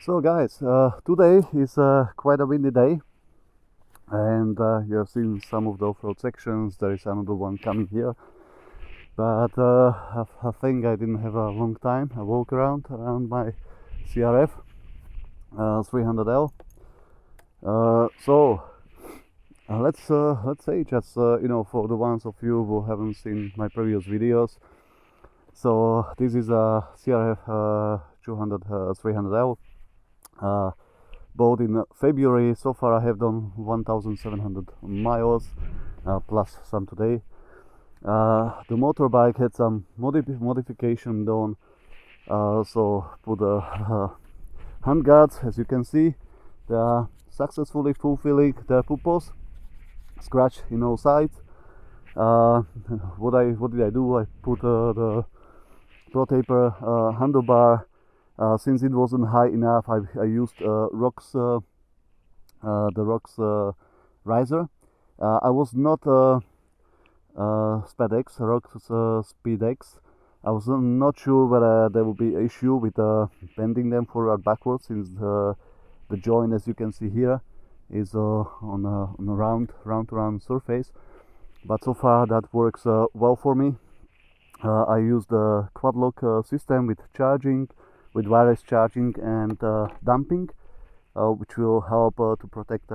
So guys, today is quite a windy day, and you have seen some of the off-road sections. There is another one coming here, but I think I didn't have a long time. I walk around my CRF 300L. Let's say just for the ones of you who haven't seen my previous videos. So this is a CRF 300L. Bought in February. So far I have done 1700 miles plus some today. The motorbike had some modification done, so put hand guards. As you can see, they are successfully fulfilling their purpose. Scratch in all sides. What did I do? I put the Pro Taper handlebar. Since it wasn't high enough, I used the Rocks riser. I was not SpeedX, Rocks SpeedX. I was not sure whether there would be an issue with bending them forward backwards, since the joint, as you can see here, is on a round surface. But so far that works well for me. I used the quad lock system with charging, with wireless charging and damping, which will help to protect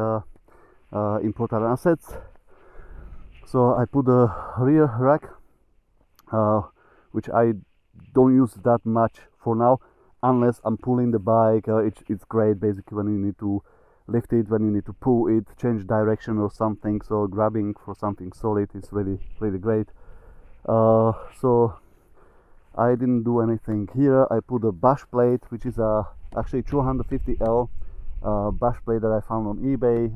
important assets. So I put the rear rack, which I don't use that much for now, unless I'm pulling the bike. It's great basically when you need to lift it, when you need to pull it, change direction or something. So grabbing for something solid is really great. So I didn't do anything here. I put a bush plate, which is actually 250L bush plate that I found on eBay.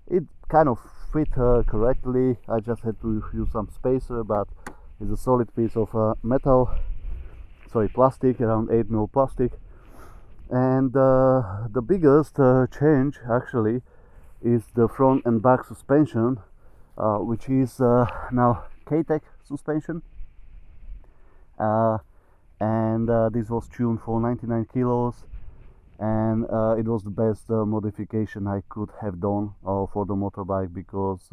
It kind of fit correctly. I just had to use some spacer, but it's a solid piece of plastic, around 8mm plastic. And the biggest change actually is the front and back suspension, which is now K-Tech suspension. And this was tuned for 99 kilos, and it was the best modification I could have done for the motorbike, because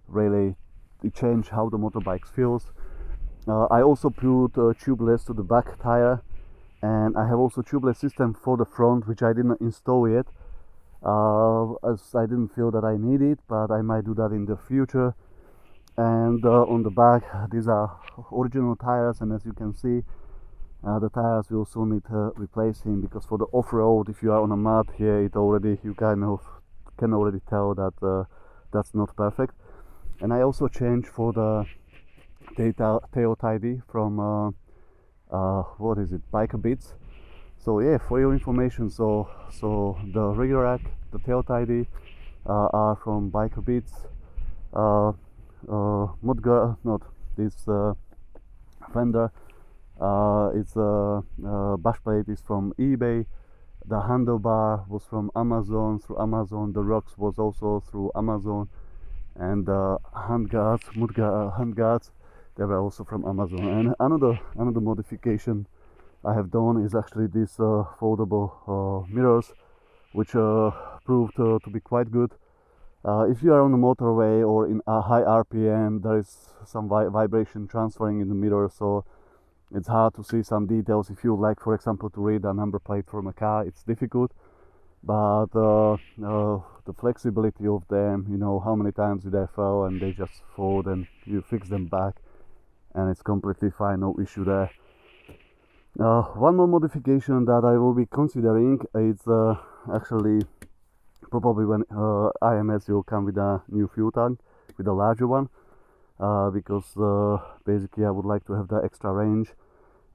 really it changed how the motorbike feels. I also put tubeless to the back tire, and I have also tubeless system for the front, which I didn't install yet, as I didn't feel that I need it, but I might do that in the future. And on the back, these are original tires, and as you can see, the tires will soon need replacing, because for the off-road, if you are on a mud here, you kind of can already tell that that's not perfect. And I also changed for the tail tidy from what is it, Biker Bits. So yeah, for your information, so the rear rack, the tail tidy are from Biker Bits. Not this fender. It's bush plate is from eBay. The handlebar was from Amazon, through Amazon. The rocks was also through Amazon, and the hand guards, they were also from Amazon. And another modification I have done is actually this foldable mirrors, which proved to be quite good. If you are on the motorway or in a high RPM, there is some vibration transferring in the mirror, so it's hard to see some details. If you like, for example, to read a number plate from a car, it's difficult. But the flexibility of them, how many times did I fall, and they just fold, and you fix them back, and it's completely fine, no issue there. One more modification that I will be considering is actually probably when IMS will come with a new fuel tank, with a larger one, because basically I would like to have the extra range,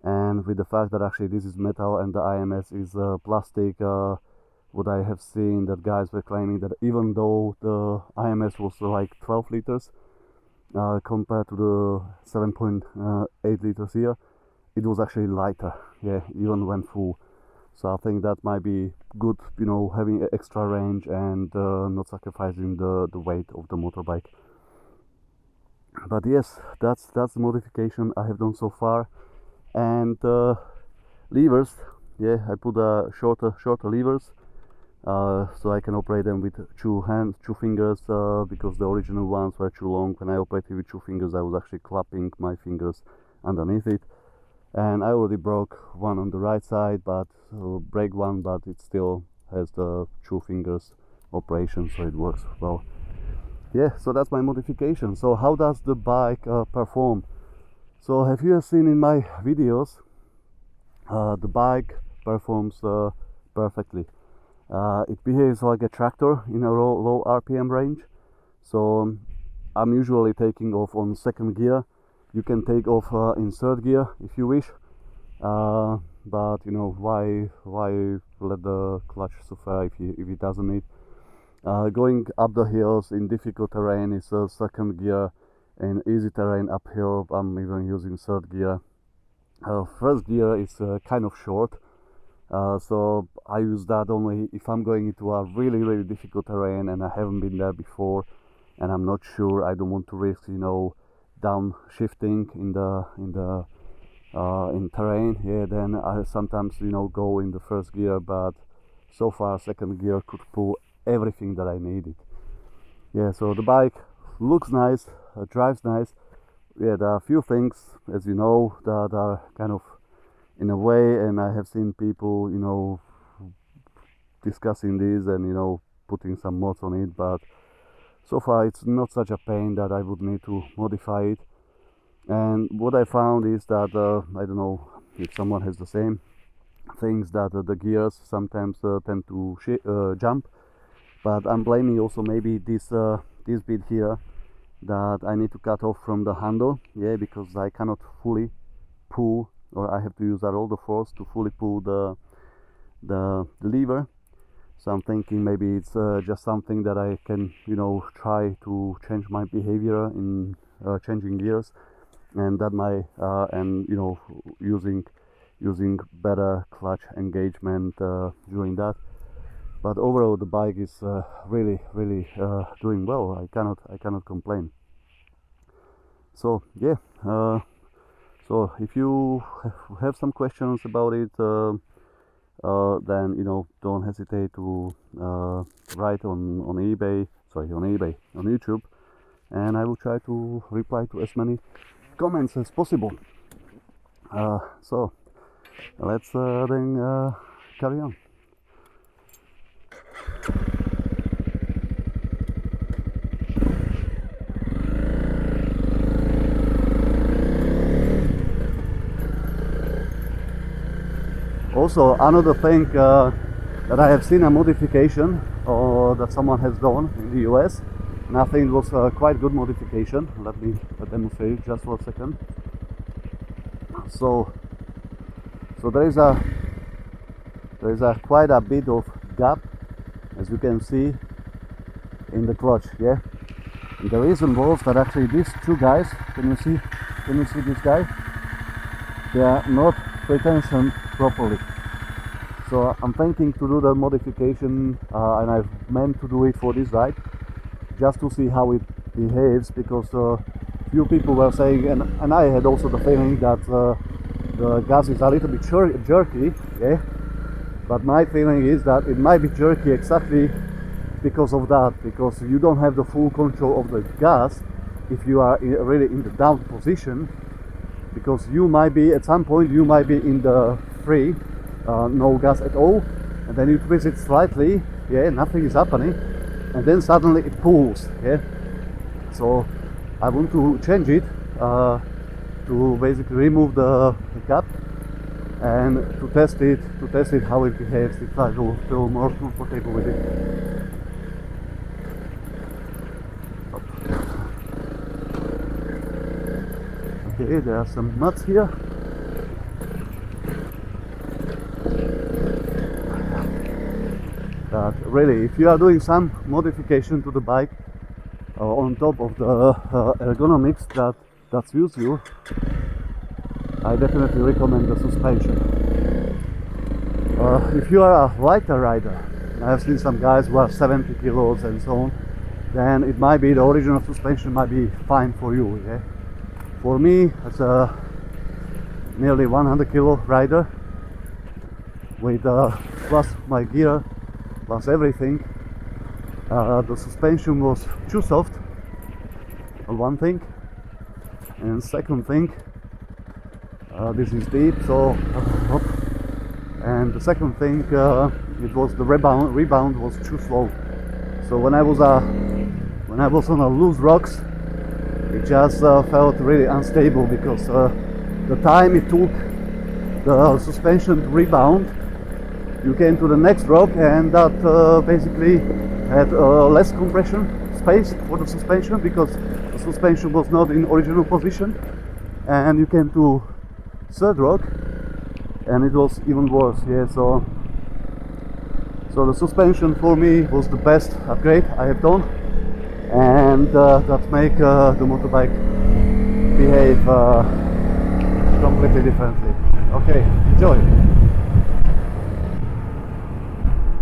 and with the fact that actually this is metal and the IMS is plastic, what I have seen that guys were claiming that even though the IMS was like 12 liters compared to the 7.8 liters here, it was actually lighter, yeah, even when full. So I think that might be good, having extra range and not sacrificing the weight of the motorbike. But yes, that's the modification I have done so far. And levers, yeah, I put shorter levers, so I can operate them with two fingers, because the original ones were too long. When I operated with 2 fingers, I was actually clapping my fingers underneath it. And I already broke one on the right side, but break one, but it still has the 2 fingers operation, so it works well. Yeah, so that's my modification. So how does the bike perform? So have you seen in my videos, the bike performs perfectly. It behaves like a tractor in a low RPM range. So I'm usually taking off on 2nd gear. You can take off in 3rd gear if you wish, but you know, why let the clutch suffer if it doesn't need. Going up the hills in difficult terrain is 2nd gear. In easy terrain uphill, I'm even using 3rd gear. 1st gear is kind of short, so I use that only if I'm going into a really difficult terrain and I haven't been there before, and I'm not sure. I don't want to risk, you know, downshifting in terrain. Yeah, then I sometimes, you know, go in the 1st gear, but so far 2nd gear could pull everything that I needed. Yeah, so the bike looks nice, drives nice. Yeah, there are a few things, as you know, that are kind of in a way, and I have seen people, you know, discussing this and, you know, putting some mods on it, but so far it's not such a pain that I would need to modify it. And what I found is that I don't know if someone has the same things, that the gears sometimes tend to jump, but I'm blaming also maybe this bit here that I need to cut off from the handle. Yeah, because I cannot fully pull, or I have to use all the force to fully pull the lever. So I'm thinking maybe it's just something that I can, you know, try to change my behavior in changing gears, and that might and you know, using better clutch engagement during that. But overall the bike is really doing well. I cannot complain. So yeah, so if you have some questions about it, then, you know, don't hesitate to write on YouTube, and I will try to reply to as many comments as possible. So let's then carry on. Also, another thing that I have seen a modification that someone has done in the US, and I think it was a quite good modification. Let me demonstrate it just for a second. So there is a quite a bit of gap, as you can see, in the clutch. Yeah, and the reason was that actually these 2 guys, can you see this guy? They are not pretensioned properly. So I'm thinking to do the modification, and I've meant to do it for this ride, just to see how it behaves, because few people were saying, and I had also the feeling that the gas is a little bit jerky. Yeah, but my feeling is that it might be jerky exactly because of that, because you don't have the full control of the gas if you are really in the down position, because you might be at some point you might be in the free, no gas at all, and then you twist it slightly, yeah, nothing is happening, and then suddenly it pulls. Yeah, so I want to change it to basically remove the cap and to test it how it behaves, if I will feel more comfortable with it. Okay, there are some nuts here. But really, if you are doing some modification to the bike on top of the ergonomics that suits you, I definitely recommend the suspension. If you are a lighter rider, I have seen some guys who are 70 kilos and so on, then it might be the original suspension might be fine for you. Yeah? For me, as a nearly 100 kilo rider, with plus my gear, plus everything. The suspension was too soft, one thing, and second thing, this is deep, so and the second thing, it was the rebound was too slow. So when I was on a loose rocks, it just felt really unstable, because the time it took the suspension to rebound, you came to the next rock, and that basically had less compression space for the suspension, because the suspension was not in original position, and you came to third rock and it was even worse. Yeah, so the suspension for me was the best upgrade I have done, and that make the motorbike behave completely differently. Okay, enjoy.